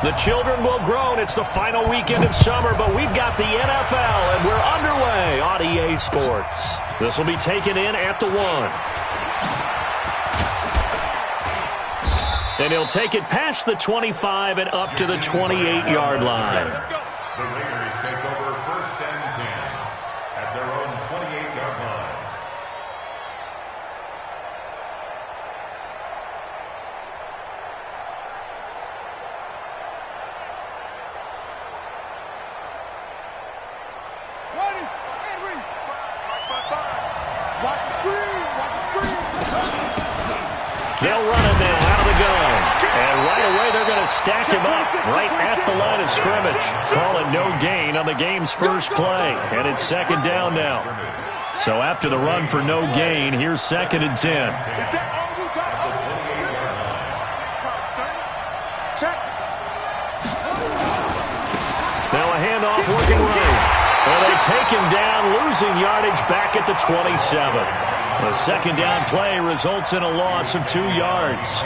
The children will groan. It's the final weekend of summer, but we've got the NFL, and we're underway on EA Sports. This will be taken in at the 1. And he'll take it past the 25 and up to the 28-yard line. The Raiders take over 1st and 10 at their own 28-yard line. They'll run it now out of the gun. And right away, they're going to stack him up right at the line of scrimmage. Call it no gain on the game's first play. And it's 2nd down now. So after the run for no gain, here's 2nd and 10. Now a handoff working right. Well, they take him down, losing yardage back at the 27. The 2nd down play results in a loss of 2 yards.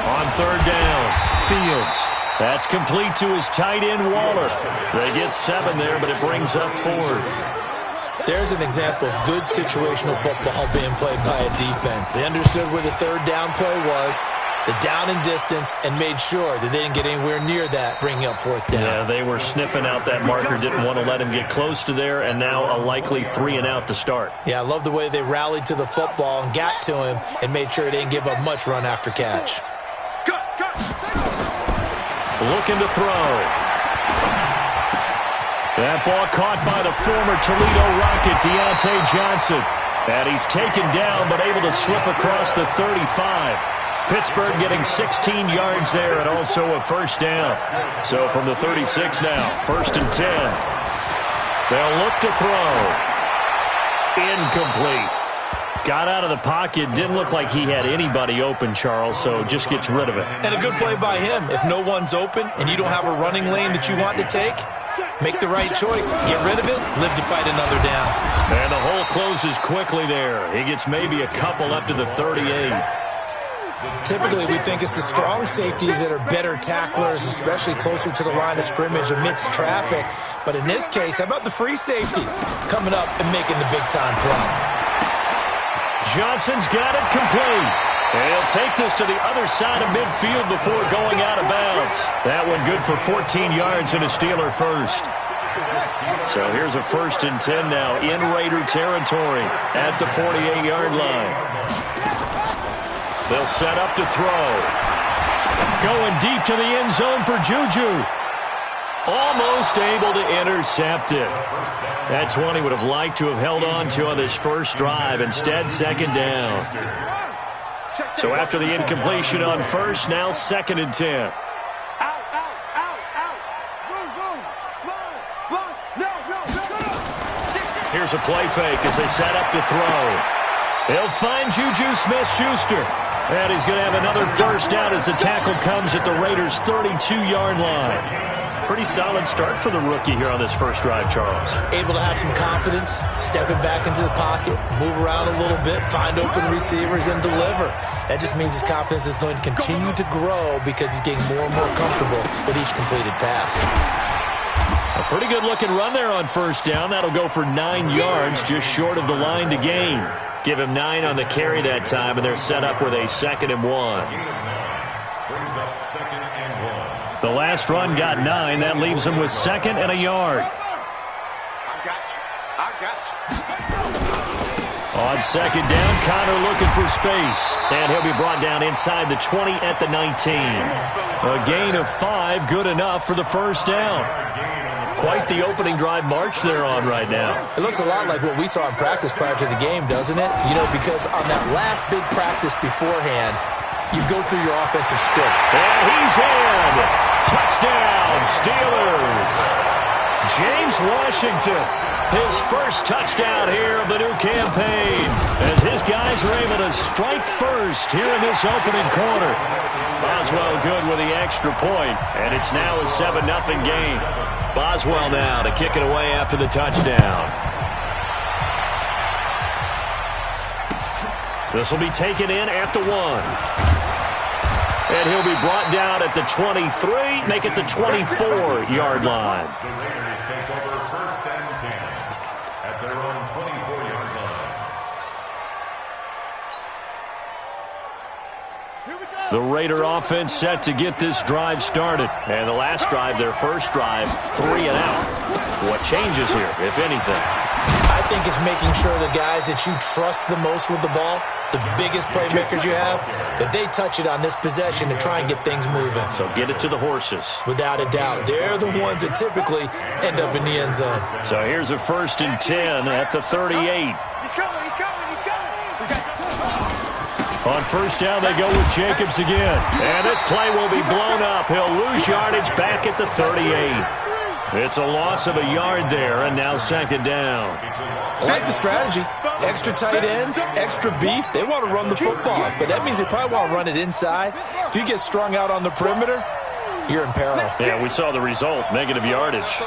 On 3rd down, Fields. That's complete to his tight end, Waller. They get 7 there, but it brings up 4th. There's an example of good situational football being played by a defense. They understood where the 3rd down play was, the down and distance, and made sure that they didn't get anywhere near that, bringing up 4th down. Yeah, they were sniffing out that marker, didn't want to let him get close to there, and now a likely 3 and out to start. Yeah, I love the way they rallied to the football and got to him and made sure they didn't give up much run after catch. Looking to throw. That ball caught by the former Toledo Rocket, Deontay Johnson. And he's taken down, but able to slip across the 35. Pittsburgh getting 16 yards there and also a 1st down. So from the 36 now, 1st and 10. They'll look to throw. Incomplete. Got out of the pocket. Didn't look like he had anybody open, Charles, so just gets rid of it. And a good play by him. If no one's open and you don't have a running lane that you want to take, make the right choice. Get rid of it. Live to fight another down. And the hole closes quickly there. He gets maybe a couple up to the 38. Typically, we think it's the strong safeties that are better tacklers, especially closer to the line of scrimmage amidst traffic. But in this case, how about the free safety coming up and making the big-time play? Johnson's got it complete. And he'll take this to the other side of midfield before going out of bounds. That one good for 14 yards and a Steeler first. So here's a 1st and 10 now in Raider territory at the 48-yard line. They'll set up to throw. Going deep to the end zone for Juju. Almost able to intercept it. That's one he would have liked to have held on to on this first drive. Instead, 2nd down. So after the incompletion on 1st, now 2nd and 10. Here's a play fake as they set up to throw. They'll find Juju Smith-Schuster. And he's going to have another 1st down as the tackle comes at the Raiders' 32-yard line. Pretty solid start for the rookie here on this first drive, Charles. Able to have some confidence, stepping back into the pocket, move around a little bit, find open receivers, and deliver. That just means his confidence is going to continue to grow because he's getting more and more comfortable with each completed pass. A pretty good-looking run there on 1st down. That'll go for 9 yards, just short of the line to gain. Give him 9 on the carry that time, and they're set up with a 2nd and 1. Brings up 2nd and 1. The last run got 9. That leaves him with 2nd and a yard. I got you. On 2nd down, Connor looking for space. And he'll be brought down inside the 20 at the 19. A gain of 5, good enough for the 1st down. Quite the opening drive march they're on right now. It looks a lot like what we saw in practice prior to the game, doesn't it? You know, because on that last big practice beforehand, you go through your offensive script. And he's in. Touchdown, Steelers. James Washington, his first touchdown here of the new campaign, as his guys are able to strike first here in this opening quarter. Boswell good with the extra point, and it's now a 7-0 game. Boswell now to kick it away after the touchdown. This will be taken in at the 1. And he'll be brought down at the 23, make it the 24-yard line. The Raiders take over first and 10 at their own 24-yard line. The Raider offense set to get this drive started. And the last drive, their first drive, 3 and out. What changes here, if anything? I think it's making sure the guys that you trust the most with the ball, the biggest playmakers you have, that they touch it on this possession to try and get things moving. So get it to the horses. Without a doubt. They're the ones that typically end up in the end zone. So here's a first and 10 at the 38. He's coming. On first down, they go with Jacobs again. And this play will be blown up. He'll lose yardage back at the 38. It's a loss of a yard there, and now second down. I like the strategy. Extra tight ends, extra beef. They want to run the football, but that means they probably want to run it inside. If you get strung out on the perimeter, you're in peril. Yeah, we saw the result, negative yardage.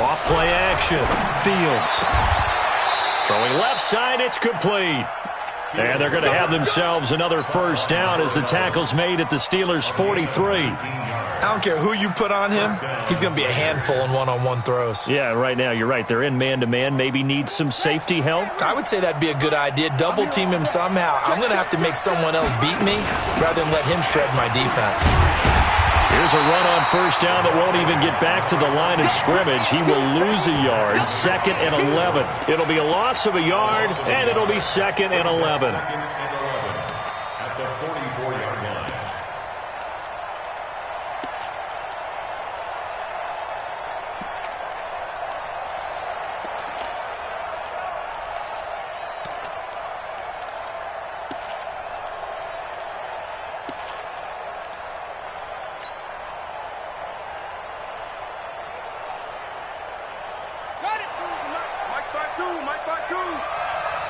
Off play action. Fields. Throwing left side, it's complete. And they're going to have themselves another first down as the tackle's made at the Steelers' 43. I don't care who you put on him, he's going to be a handful in one-on-one throws. Yeah, right now, you're right. They're in man-to-man. Maybe need some safety help. I would say that'd be a good idea. Double team him somehow. I'm going to have to make someone else beat me rather than let him shred my defense. Here's a run on first down that won't even get back to the line of scrimmage. He will lose a yard. Second and 11. It'll be a loss of a yard, and it'll be second and 11. At the 44-yard line.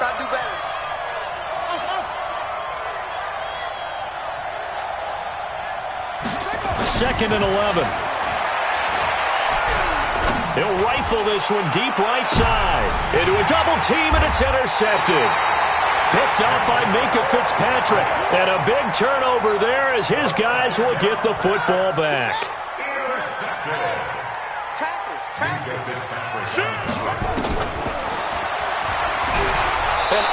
Gotta do better. Second and 11. He'll rifle this one deep right side. Into a double team, and it's intercepted. Picked up by Minkah Fitzpatrick. And a big turnover there as his guys will get the football back. And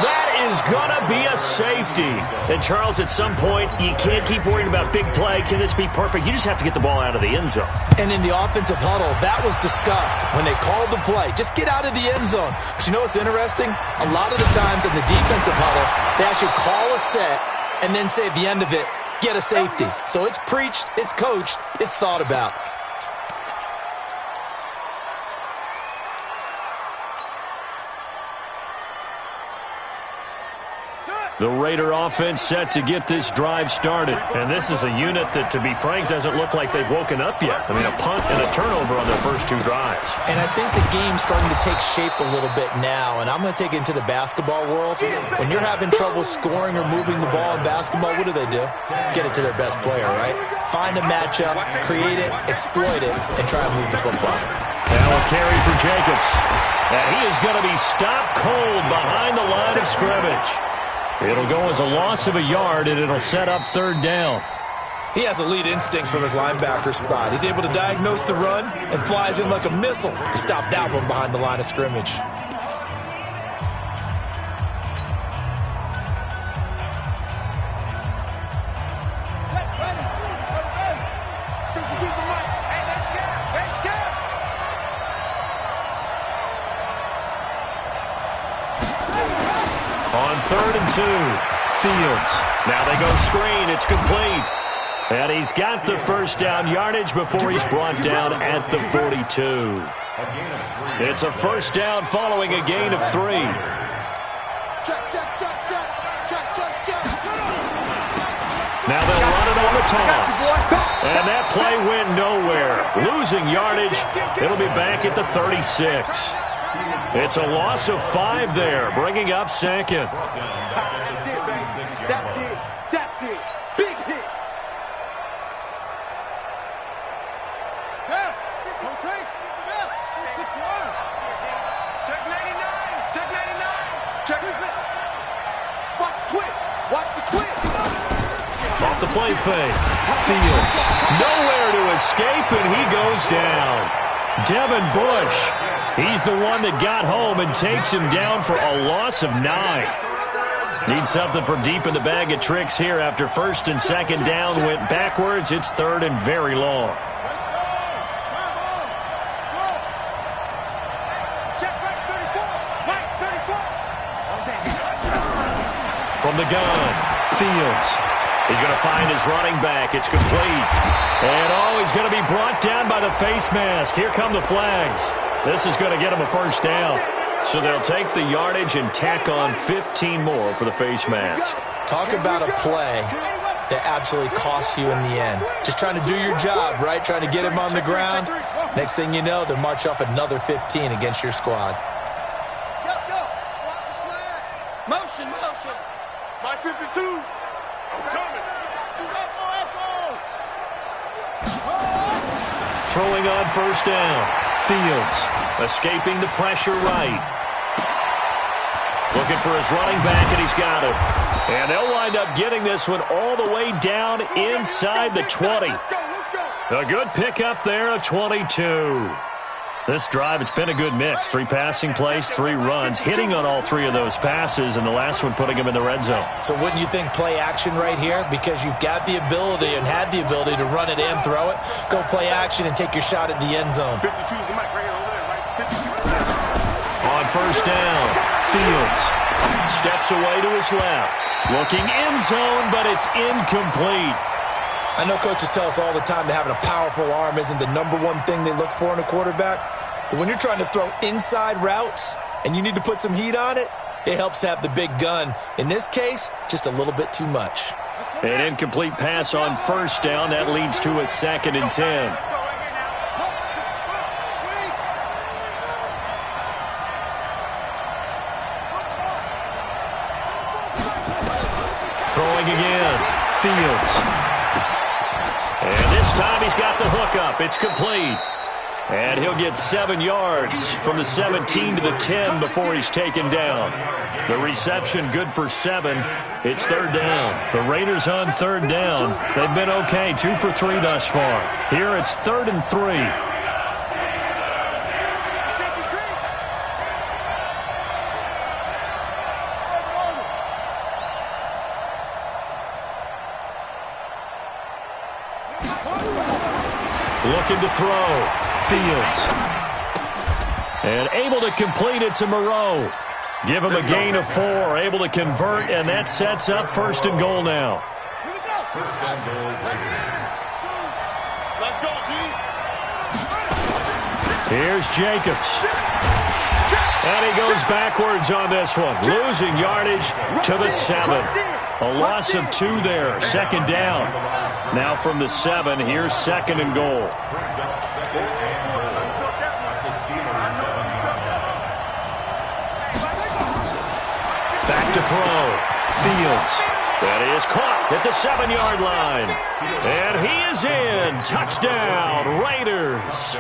that is going to be a safety. And, Charles, at some point, you can't keep worrying about big play. Can this be perfect? You just have to get the ball out of the end zone. And in the offensive huddle, that was discussed when they called the play. Just get out of the end zone. But you know what's interesting? A lot of the times in the defensive huddle, they actually call a set and then say at the end of it, get a safety. So it's preached, it's coached, it's thought about. The Raider offense set to get this drive started. And this is a unit that, to be frank, doesn't look like they've woken up yet. I mean, a punt and a turnover on their first two drives. And I think the game's starting to take shape a little bit now. And I'm going to take it into the basketball world. When you're having trouble scoring or moving the ball in basketball, what do? Get it to their best player, right? Find a matchup, create it, exploit it, and try and move the football. Now a carry for Jacobs. And he is going to be stopped cold behind the line of scrimmage. It'll go as a loss of a yard, and it'll set up third down. He has elite instincts from his linebacker spot. He's able to diagnose the run and flies in like a missile to stop that one behind the line of scrimmage. Third and 2. Fields. Now they go screen. It's complete. And he's got the first down yardage before he's brought down at the 42. It's a first down following a gain of 3. Now they'll run it on the toss. And that play went nowhere. Losing yardage. It'll be back at the 36. It's a loss of 5 there, bringing up second. That's it. Big hit. Check 99. Watch the twist. Watch the twist. Off the play fake. Fields. Nowhere to escape, and he goes down. Devin Bush. He's the one that got home and takes him down for a loss of 9. Need something from deep in the bag of tricks here after first and second down went backwards. It's third and very long. Check right 34. Right 34. From the gun, Fields. He's going to find his running back. It's complete. And, he's going to be brought down by the face mask. Here come the flags. This is going to get him a first down. So they'll take the yardage and tack on 15 more for the face mask. Talk about a play that absolutely costs you in the end. Just trying to do your job, right? Trying to get him on the ground. Next thing you know, they'll march off another 15 against your squad. Go. Watch the slide. Motion. My 52. I'm coming. Echo. Throwing on first down. Fields escaping the pressure right. Looking for his running back, and he's got him. And they'll wind up getting this one all the way down inside the 20. Let's go. A good pickup there, a 22. This drive, it's been a good mix. 3 passing plays, 3 runs, hitting on all 3 of those passes, and the last one putting him in the red zone. So wouldn't you think play action right here? Because you've got the ability and had the ability to run it and throw it. Go play action and take your shot at the end zone. 52's the mic right here over there, right? 52. On first down, Fields steps away to his left. Looking end zone, but it's incomplete. I know coaches tell us all the time that having a powerful arm isn't the #1 thing they look for in a quarterback. But when you're trying to throw inside routes and you need to put some heat on it, it helps have the big gun. In this case, just a little bit too much. An incomplete pass on first down. That leads to a 2nd and 10. Throwing again. Fields. And this time he's got the hook up. It's complete. And he'll get 7 yards from the 17 to the 10 before he's taken down. The reception good for 7. It's third down. The Raiders on third down. They've been okay, 2 for 3 thus far. Here it's 3rd and 3. Looking to throw. Fields. And able to complete it to Moreau. Give him a gain of 4. Able to convert, and that sets up 1st and goal now. First and goal. Let's go, D. Here's Jacobs. And he goes backwards on this one. Losing yardage to the 7. A loss of 2 there. 2nd down. Now from the 7, here's 2nd and goal. Brings up 2nd and goal. At the Steelers' 7-yard line. Back to throw. Fields. That is caught at the 7-yard line. And he is in. Touchdown, Raiders.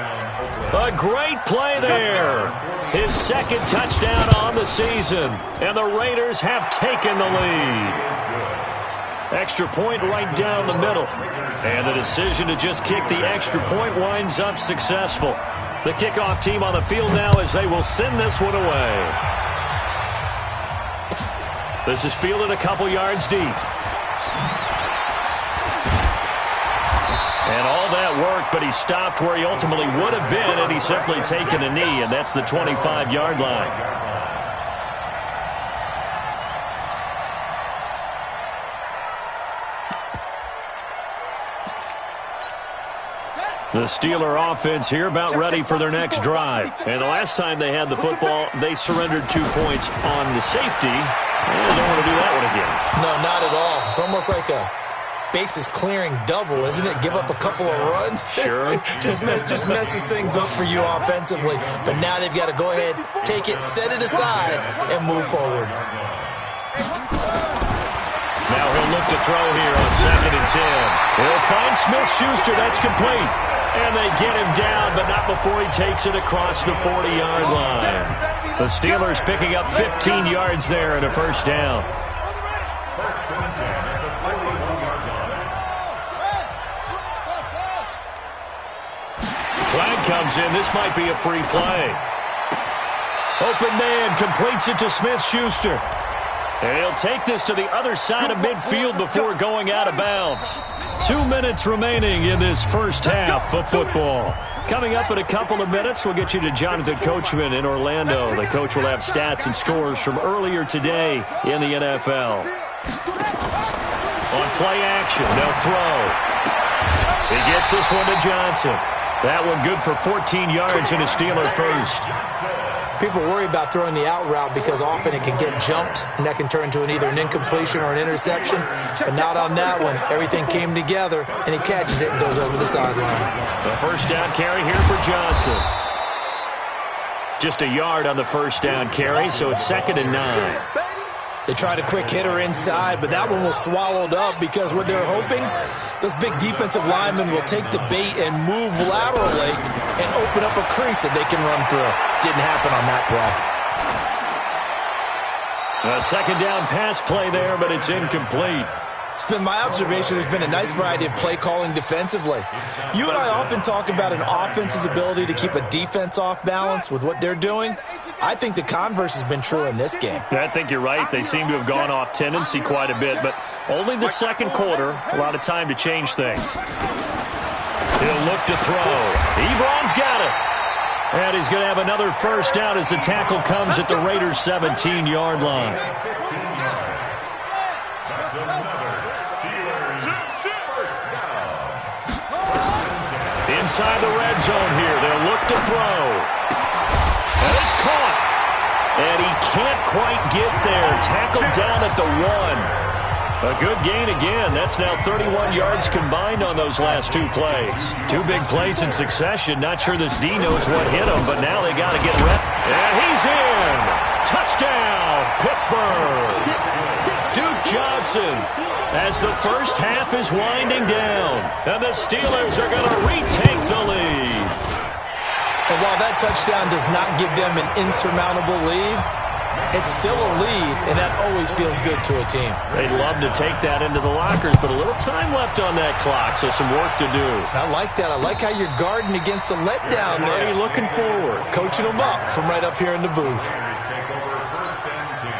A great play there. His 2nd touchdown on the season. And the Raiders have taken the lead. Extra point right down the middle. And the decision to just kick the extra point winds up successful. The kickoff team on the field now as they will send this one away. This is fielded a couple yards deep. And all that work, but he stopped where he ultimately would have been had he simply taken a knee, and that's the 25-yard line. The Steeler offense here about ready for their next drive. And the last time they had the football, they surrendered 2 points on the safety. They don't want to do that one again. No, not at all. It's almost like a bases clearing double, isn't it? Give up a couple of runs. Sure. just messes things up for you offensively. But now they've got to go ahead, take it, set it aside, and move forward. Now he'll look to throw here on 2nd and 10. He'll find Smith-Schuster. That's complete. And they get him down, but not before he takes it across the 40-yard line. The Steelers picking up 15 yards there and a first down. First and 10 at the 41-yard line. Flag comes in. This might be a free play. Open man completes it to Smith-Schuster. And he'll take this to the other side of midfield before going out of bounds. 2 minutes remaining in this first half of football. Coming up in a couple of minutes, we'll get you to Jonathan Coachman in Orlando. The coach will have stats and scores from earlier today in the NFL. On play action, they'll throw. He gets this one to Johnson. That one good for 14 yards and a Steeler first. People worry about throwing the out route because often it can get jumped, and that can turn into either an incompletion or an interception. But not on that one. Everything came together, and he catches it and goes over the sideline. The first down carry here for Johnson. Just a yard on the first down carry, so it's 2nd and 9. They tried a quick hitter inside, but that one was swallowed up because what they're hoping, those big defensive linemen will take the bait and move laterally and open up a crease that they can run through. Didn't happen on that play. A second down pass play there, but it's incomplete. It's been my observation there's been a nice variety of play calling defensively. You and I often talk about an offense's ability to keep a defense off balance with what they're doing. I think the converse has been true in this game. I think you're right. They seem to have gone off tendency quite a bit, but only the second quarter, a lot of time to change things. He'll look to throw. Ebron's got it. And he's going to have another first down as the tackle comes at the Raiders' 17-yard line. That's another Steelers first down. Inside the red zone here. They'll look to throw. And it's caught. And he can't quite get there. Tackled down at the 1. A good gain again. That's now 31 yards combined on those last 2 plays. 2 big plays in succession. Not sure this D knows what hit him, but now they got to get rep. And he's in. Touchdown, Pittsburgh. Duke Johnson as the first half is winding down. And the Steelers are going to retake the lead. And while that touchdown does not give them an insurmountable lead, it's still a lead, and that always feels good to a team. They'd love to take that into the lockers, but a little time left on that clock, so some work to do. I like that. I like how you're guarding against a letdown there. Already looking forward. Coaching them up from right up here in the booth. Take over first and 10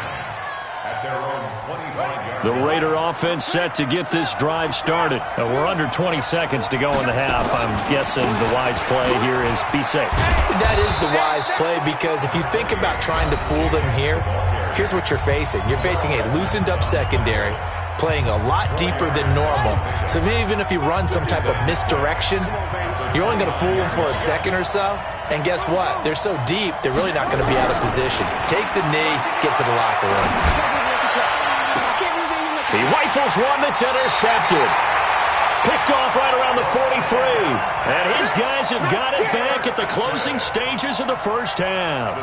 at their own 25-yard The Raider offense set to get this drive started. We're under 20 seconds to go in the half. I'm guessing the wise play here is be safe. That is the wise play because if you think about trying to fool them here, here's what you're facing. You're facing a loosened up secondary, playing a lot deeper than normal. So even if you run some type of misdirection, you're only going to fool them for a second or so. And guess what? They're so deep, they're really not going to be out of position. Take the knee, get to the locker room. He rifles one that's intercepted. Picked off right around the 43. And his guys have got it back at the closing stages of the first half.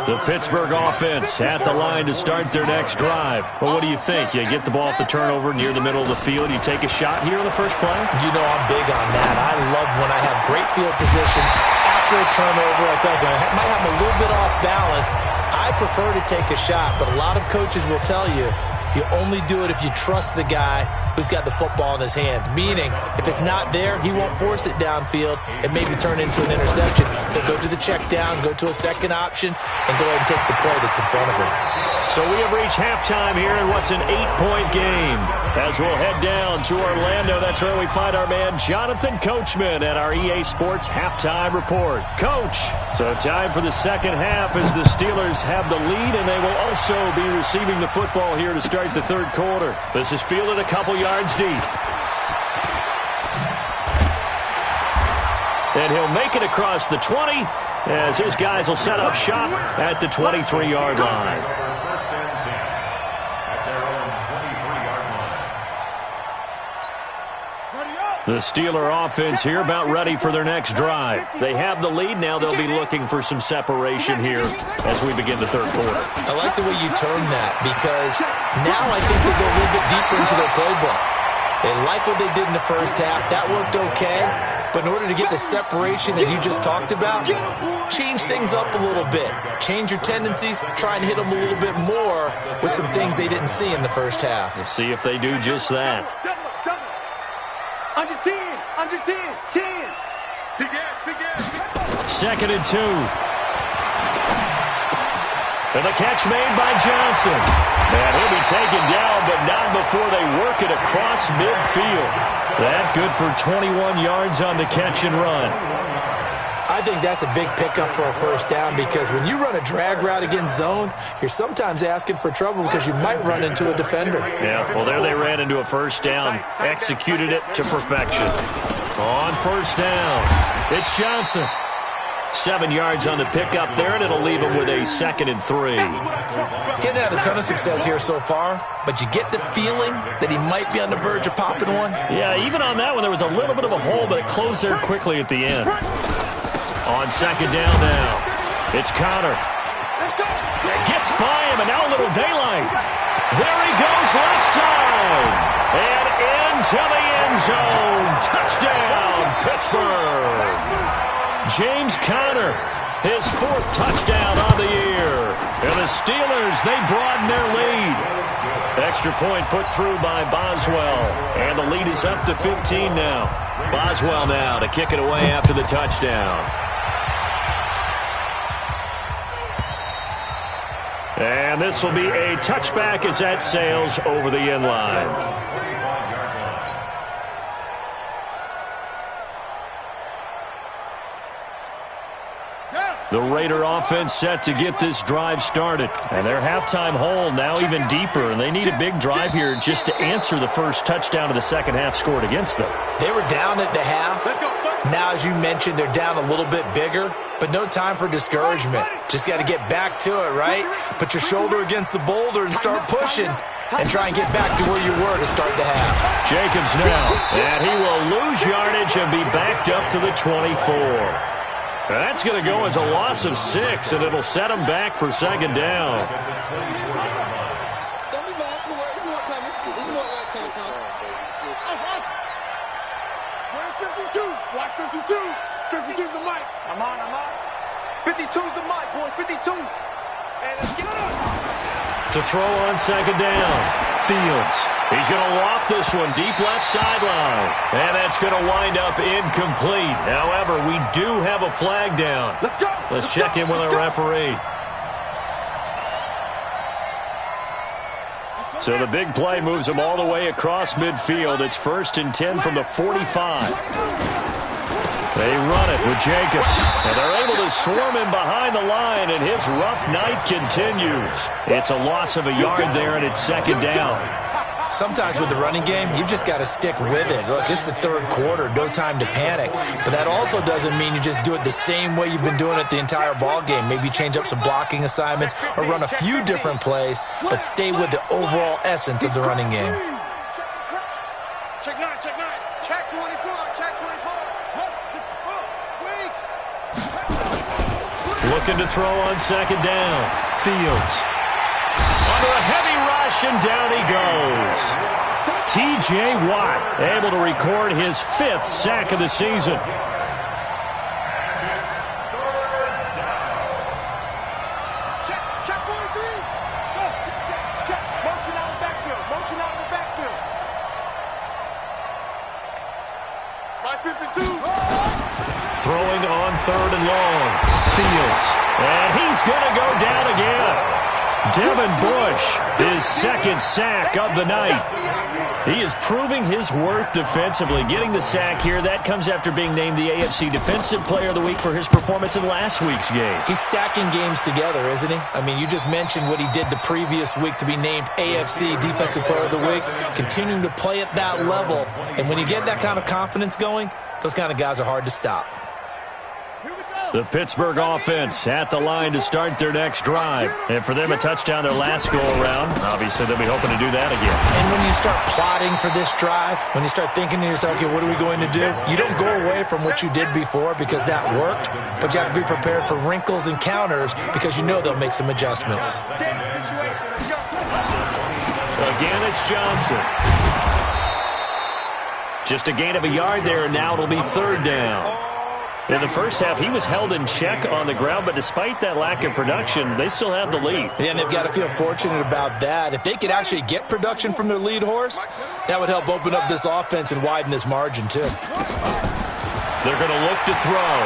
The Pittsburgh offense at the line to start their next drive. Well, what do you think? You get the ball off the turnover near the middle of the field. You take a shot here in the first play? You know I'm big on that. I love when I have great field position. After a turnover, I think I might have a little bit off balance. I prefer to take a shot, but a lot of coaches will tell you you only do it if you trust the guy who's got the football in his hands. Meaning, if it's not there, he won't force it downfield and maybe turn into an interception. He'll go to the check down, go to a second option, and go ahead and take the play that's in front of him. So we have reached halftime here in what's an 8-point game. As we'll head down to Orlando, that's where we find our man Jonathan Coachman at our EA Sports Halftime Report. Coach, so time for the second half as the Steelers have the lead, and they will also be receiving the football here to start the third quarter. This is fielded a couple yards deep. And he'll make it across the 20 as his guys will set up shop at the 23-yard line. First and 10 at their own 23-yard line. The Steeler offense here about ready for their next drive. They have the lead. Now they'll be looking for some separation here as we begin the third quarter. I like the way you term that because now I think they go a little bit deeper into their playbook. They like what they did in the first half. That worked okay. But in order to get the separation that you just talked about, change things up a little bit. Change your tendencies, try and hit them a little bit more with some things they didn't see in the first half. We'll see if they do just that. Under 10, under 10, 10. Big ass. 2nd and 2. And the catch made by Johnson. And he'll be taken down, but not before they work it across midfield. That good for 21 yards on the catch and run. I think that's a big pickup for a first down because when you run a drag route against zone, you're sometimes asking for trouble because you might run into a defender. Yeah, well, there they ran into a first down, executed it to perfection. On first down, it's Johnson. 7 yards on the pickup there, and it'll leave him with a 2nd and 3. Getting had a ton of success here so far, but you get the feeling that he might be on the verge of popping one. Yeah, even on that one, there was a little bit of a hole, but it closed there quickly at the end. On 2nd down now, it's Connor. It gets by him, and now a little daylight. There he goes, left side. And into the end zone. Touchdown, Pittsburgh. James Conner, his 4th touchdown on the year. And the Steelers, they broaden their lead. Extra point put through by Boswell. And the lead is up to 15 now. Boswell now to kick it away after the touchdown. And this will be a touchback as that sails over the end line. The Raider offense set to get this drive started. And their halftime hole now even deeper, and they need a big drive here just to answer the first touchdown of the second half scored against them. They were down at the half. Now, as you mentioned, they're down a little bit bigger, but no time for discouragement. Just got to get back to it, right? Put your shoulder against the boulder and start pushing and try and get back to where you were to start the half. Jacobs now, and he will lose yardage and be backed up to the 24. That's going to go as a loss of 6, and it'll set him back for 2nd down. Don't be mad. There's more coming. There's more coming. Where's 52? Watch 52. 52's the mic. I'm on. 52's the mic, boys. 52. And let's get it. To throw on 2nd down, Fields. He's going to loft this one deep left sideline. And that's going to wind up incomplete. However, we do have a flag down. Let's go. Let's check in with our referee. So the big play moves them all the way across midfield. It's 1st and 10 from the 45. They run it with Jacobs. And they're able to swarm him behind the line, and his rough night continues. It's a loss of a yard there, and it's 2nd down. Sometimes with the running game, you've just got to stick with it. Look, it's the 3rd quarter, no time to panic. But that also doesn't mean you just do it the same way you've been doing it the entire ball game. Maybe change up some blocking assignments or run a few different plays, but stay with the overall essence of the running game. Check 9. Check 24. Check 24. Looking to throw on 2nd down. Fields. Under a heavy rush, and down he goes. T.J. Watt able to record his 5th sack of the season. Check 43. Go. Check. Motion out of the backfield. My 52. Throwing on 3rd and long. Fields. And he's going to go down again. Devin Bush, his 2nd sack of the night. He is proving his worth defensively. Getting the sack here, that comes after being named the AFC Defensive Player of the Week for his performance in last week's game. He's stacking games together, isn't he? I mean, you just mentioned what he did the previous week to be named AFC Defensive Player of the Week, continuing to play at that level. And when you get that kind of confidence going, those kind of guys are hard to stop. The Pittsburgh offense at the line to start their next drive. And for them, a touchdown their last go-around. Obviously, they'll be hoping to do that again. And when you start plotting for this drive, when you start thinking to yourself, okay, what are we going to do? You don't go away from what you did before because that worked, but you have to be prepared for wrinkles and counters because you know they'll make some adjustments. Again, it's Johnson. Just a gain of a yard there, and now it'll be third down. In the first half, he was held in check on the ground, but despite that lack of production, they still have the lead. Yeah, and they've got to feel fortunate about that. If they could actually get production from their lead horse, that would help open up this offense and widen this margin, too. They're going to look to throw.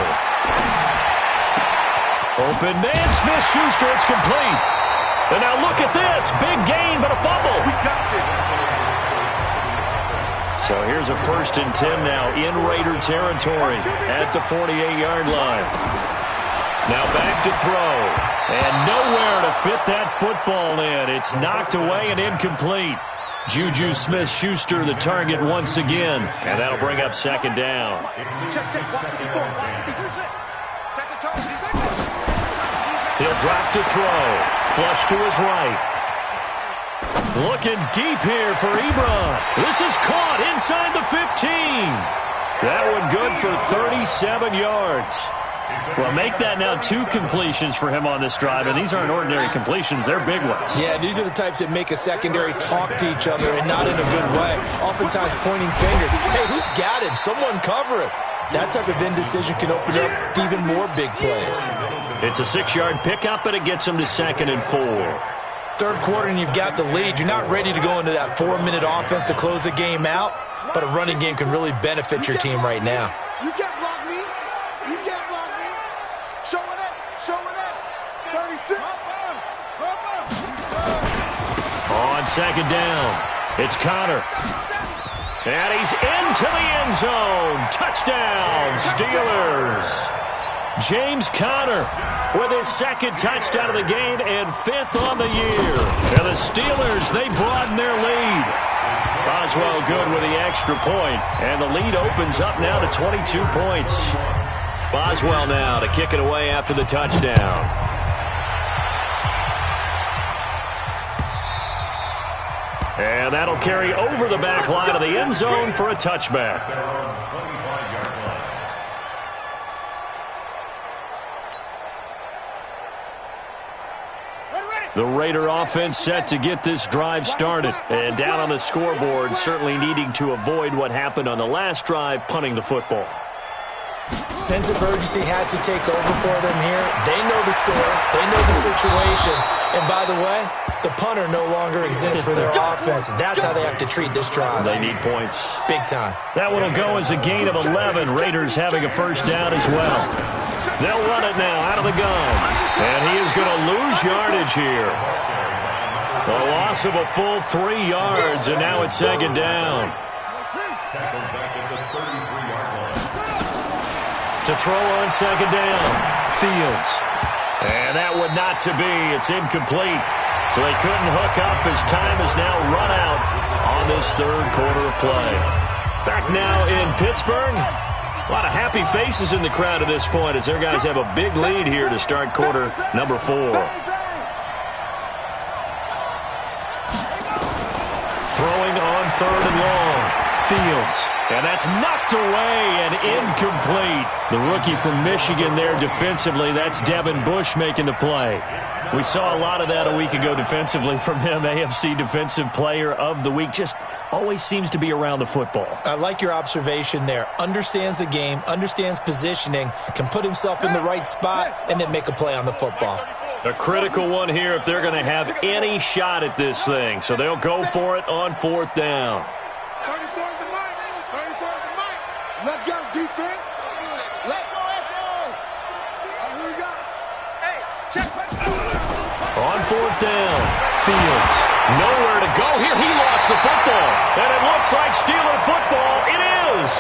Open man, Smith-Schuster, it's complete. And now look at this. Big gain, but a fumble. We got this. So here's a 1st and 10 now in Raider territory at the 48-yard line. Now back to throw. And nowhere to fit that football in. It's knocked away and incomplete. Juju Smith-Schuster the target once again. And that'll bring up 2nd down. He'll drop to throw. Flush to his right. Looking deep here for Ebron. This is caught inside the 15. That one good for 37 yards. Well, make that now 2 completions for him on this drive, and these aren't ordinary completions. They're big ones. Yeah, these are the types that make a secondary talk to each other, and not in a good way. Oftentimes pointing fingers. Hey, who's got him? Someone cover him. That type of indecision can open up to even more big plays. It's a 6-yard pickup, and it gets him to 2nd and 4. Third quarter and you've got the lead. You're not ready to go into that 4-minute offense to close the game out, but a running game can really benefit your team right now. You can't block me. You can't block me. Show it up. Show it up. 36. On 2nd down, it's Connor. And he's into the end zone. Touchdown, Steelers. James Conner with his 2nd touchdown of the game and 5th on the year. And the Steelers, they broaden their lead. Boswell good with the extra point, and the lead opens up now to 22 points. Boswell now to kick it away after the touchdown. And that'll carry over the back line of the end zone for a touchback. The Raider offense set to get this drive started. And down on the scoreboard, certainly needing to avoid what happened on the last drive, punting the football. Sense of urgency has to take over for them here. They know the score. They know the situation. And by the way, the punter no longer exists for their offense. That's how they have to treat this drive. They need points. Big time. That one will go as a gain of 11. Raiders having a 1st down as well. They'll run it now out of the gun. And he is going to lose yardage here. A loss of a full 3 yards, and now it's 2nd down. To throw on 2nd down, Fields. And that one not to be. It's incomplete. So they couldn't hook up as time is now run out on this 3rd quarter of play. Back now in Pittsburgh. A lot of happy faces in the crowd at this point as their guys have a big lead here to start quarter number 4. Throwing on 3rd and long. Fields. And that's knocked away and incomplete. The rookie from Michigan there defensively. That's Devin Bush making the play. We saw a lot of that a week ago defensively from him. AFC Defensive Player of the Week. Just always seems to be around the football. I like your observation there. Understands the game, understands positioning, can put himself in the right spot, and then make a play on the football. A critical one here if they're going to have any shot at this thing. So they'll go for it on 4th down. 34 is the mic. 34 is the mic. Let's go, defense. Let's go, Echo. Who we got? Hey, check. On 4th down, Fields. Nowhere to go here. He lost the football. And it looks like Steeler football. It is.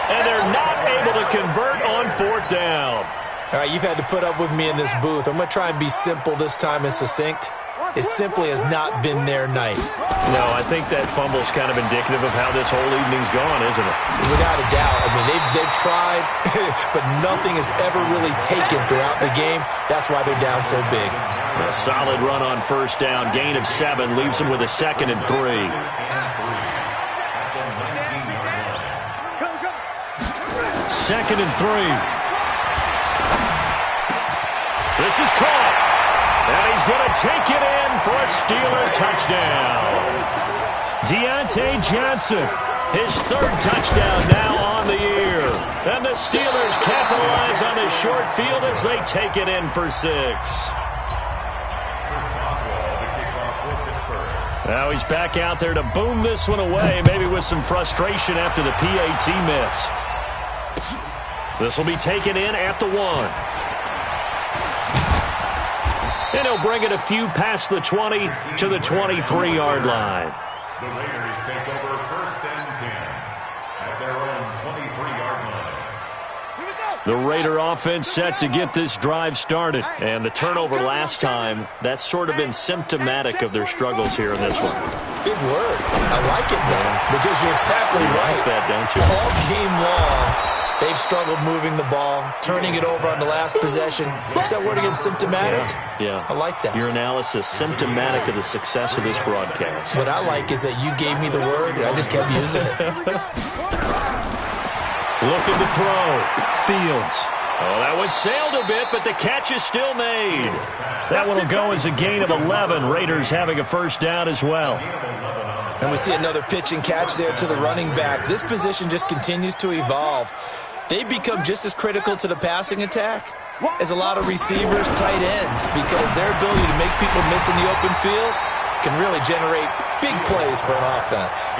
And they're not able to convert on 4th down. All right, you've had to put up with me in this booth. I'm going to try and be simple this time and succinct. It simply has not been their night. No, I think that fumble's kind of indicative of how this whole evening's gone, isn't it? Without a doubt. I mean, they've tried, but nothing has ever really taken throughout the game. That's why they're down so big. A solid run on 1st down. Gain of 7 leaves them with a 2nd and 3. 2nd and 3. This is caught. And he's going to take it in for a Steeler touchdown. Deontay Johnson. His third touchdown now on the year. And the Steelers capitalize on the short field as they take it in for 6. Now he's back out there to boom this one away, maybe with some frustration after the PAT miss. This will be taken in at the 1. And he'll bring it a few past the 20 to the 23-yard line. The Raiders take over 1st and 10 at their own 23-yard line. The Raider offense set to get this drive started. And the turnover last time, that's sort of been symptomatic of their struggles here in this one. Big word. I like it, though, because you're exactly right. Like that, don't you? All game long, they've struggled moving the ball, turning it over on the last possession. What's that word again, symptomatic? Yeah. I like that. Your analysis, symptomatic of the success of this broadcast. What I like is that you gave me the word, and I just kept using it. Looking to throw. Fields. Oh, that one sailed a bit, but the catch is still made. That one will go as a gain of 11. Raiders having a first down as well. And we see another pitch and catch there to the running back. This position just continues to evolve. They've become just as critical to the passing attack as a lot of receivers, tight ends, because their ability to make people miss in the open field can really generate big plays for an offense.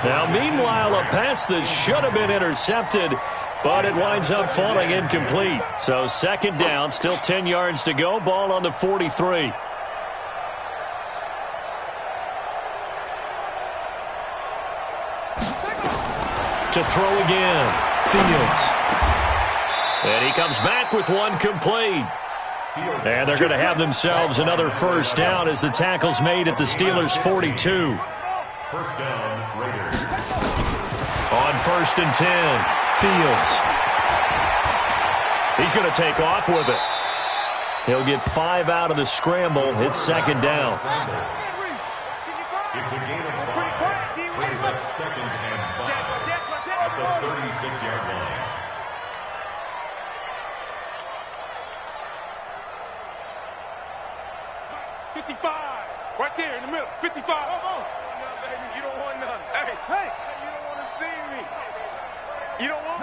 Now, meanwhile, a pass that should have been intercepted, but it winds up falling incomplete. So 2nd down, still 10 yards to go, ball on the 43. To throw again, Fields. And he comes back with one complete. And they're going to have themselves another first down as the tackle's made at the Steelers' 42. First down, Raiders. On 1st and 10, Fields. He's going to take off with it. He'll get 5 out of the scramble. It's 2nd down. It's a gain of 5. Brings up 2nd and 5 at the 36-yard line. Right there in the middle. 55. Come on. Baby, you don't want none. Hey, you don't want to see me. You don't want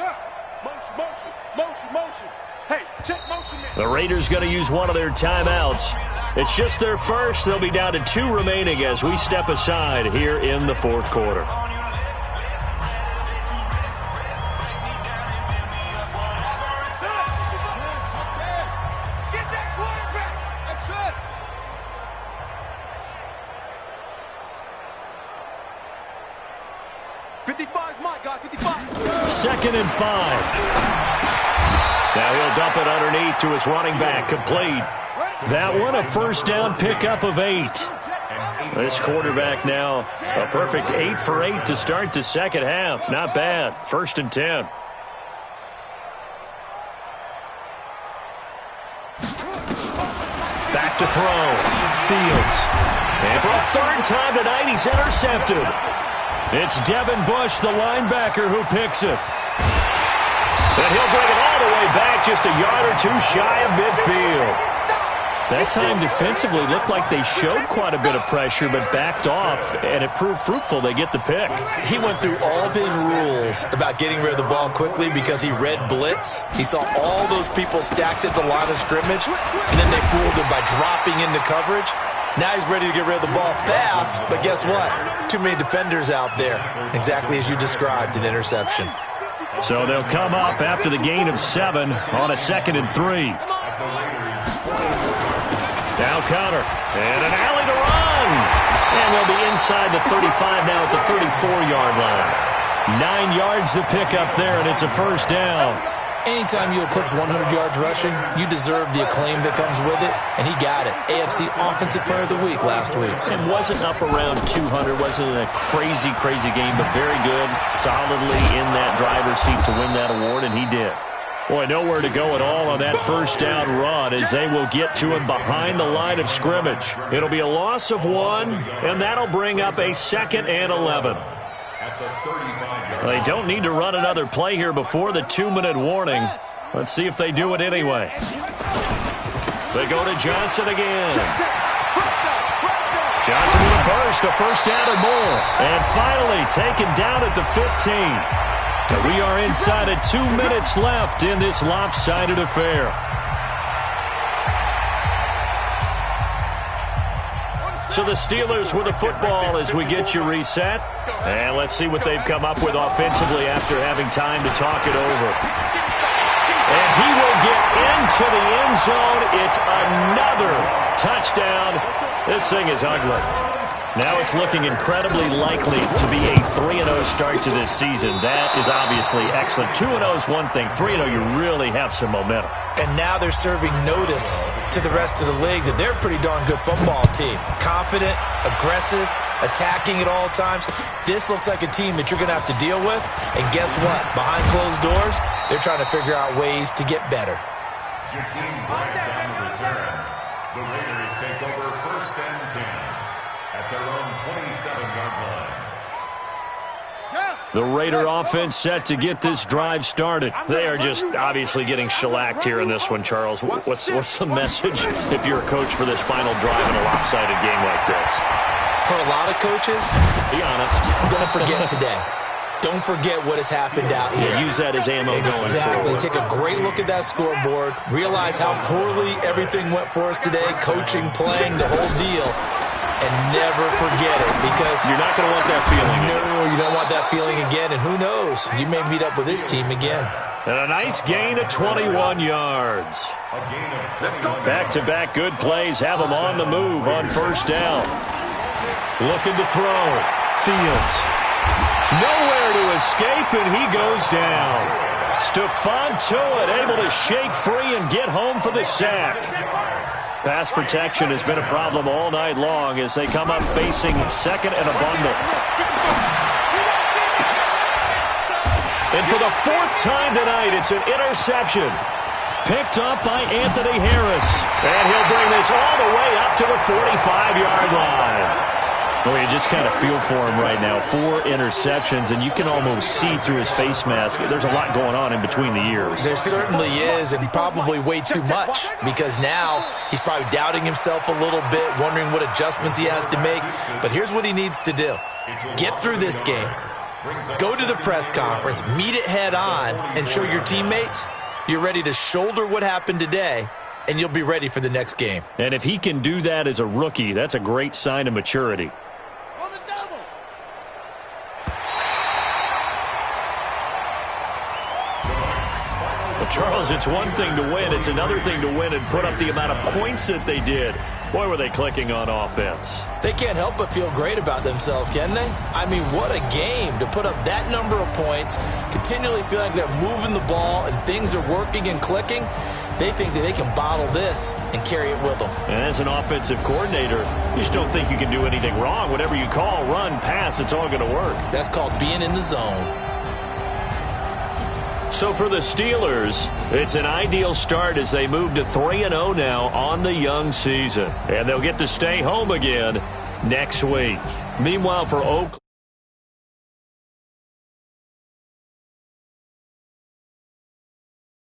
motion. Hey, check motion there. The Raiders going to use one of their timeouts. It's just their first. They'll be down to 2 remaining as we step aside here in the 4th quarter. Second and 5. Now he'll dump it underneath to his running back, complete. That one a first down pickup of 8. This quarterback now a perfect 8 for 8 to start the second half. Not bad. 1st and 10. Back to throw. Fields. And for a 3rd time tonight, he's intercepted. It's Devin Bush, the linebacker, who picks it. And he'll bring it all the way back, just a yard or 2 shy of midfield. That time defensively looked like they showed quite a bit of pressure, but backed off, and it proved fruitful. They get the pick. He went through all of his rules about getting rid of the ball quickly because he read blitz. He saw all those people stacked at the line of scrimmage, and then they fooled him by dropping into coverage. Now he's ready to get rid of the ball fast, but guess what? Too many defenders out there. Exactly as you described, an interception. So they'll come up after the gain of 7 on a 2nd and 3. Now counter, and an alley to run. And they'll be inside the 35 now at the 34-yard line. 9 yards to pick up there, and it's a first down. Anytime you eclipse 100 yards rushing, you deserve the acclaim that comes with it, and he got it. AFC Offensive Player of the Week last week. And wasn't up around 200, wasn't a crazy game, but very good, solidly in that driver's seat to win that award, and he did. Boy, nowhere to go at all on that first down run as they will get to him behind the line of scrimmage. It'll be a loss of 1, and that'll bring up a 2nd and 11. They don't need to run another play here before the 2-minute warning. Let's see if they do it anyway. They go to Johnson again. Johnson with a burst, a first down or more. And finally taken down at the 15. And we are inside of 2 minutes left in this lopsided affair. So the Steelers with the football as we get you reset. And let's see what they've come up with offensively after having time to talk it over. And he will get into the end zone. It's another touchdown. This thing is ugly. Now it's looking incredibly likely to be a 3-0 start to this season. That is obviously excellent. 2-0 is one thing. 3-0, you really have some momentum. And now they're serving notice to the rest of the league that they're a pretty darn good football team. Confident, aggressive, attacking at all times. This looks like a team that you're going to have to deal with. And guess what? Behind closed doors, they're trying to figure out ways to get better. Jakeem Grant on the return. The Raiders take over 1st and 10 at their own 27-yard line. The Raider offense set to get this drive started. They are just obviously getting shellacked here in this one, Charles. What's the message if you're a coach for this final drive in a lopsided game like this? For a lot of coaches, be honest, don't forget today. Don't forget what has happened out here. Yeah, use that as ammo going forward. Exactly. Take a great look at that scoreboard. Realize how poorly everything went for us today. Coaching, playing, the whole deal. And never forget it, because you're not going to want that feeling. No, you don't want that feeling again. And who knows? You may meet up with this team again. And a nice gain of 21 yards. Back-to-back good plays have them on the move on 1st down. Looking to throw. Fields. Nowhere to escape, and he goes down. Stephon Tuitt able to shake free and get home for the sack. Pass protection has been a problem all night long as they come up facing 2nd and a bundle. And for the 4th time tonight, it's an interception. Picked up by Anthony Harris. And he'll bring this all the way up to the 45-yard line. Well, you just kind of feel for him right now. 4 interceptions, and you can almost see through his face mask. There's a lot going on in between the ears. There certainly is, and probably way too much, because now he's probably doubting himself a little bit, wondering what adjustments he has to make. But here's what he needs to do. Get through this game. Go to the press conference, meet it head on, and show your teammates you're ready to shoulder what happened today, and you'll be ready for the next game. And if he can do that as a rookie, that's a great sign of maturity. Well, Charles, it's one thing to win. It's another thing to win and put up the amount of points that they did. Boy, were they clicking on offense. They can't help but feel great about themselves, can they? I mean, what a game to put up that number of points, continually feel like they're moving the ball and things are working and clicking. They think that they can bottle this and carry it with them. And as an offensive coordinator, you just don't think you can do anything wrong. Whatever you call, run, pass, it's all going to work. That's called being in the zone. So for the Steelers, it's an ideal start as they move to 3-0 now on the young season. And they'll get to stay home again next week. Meanwhile, for Oakland.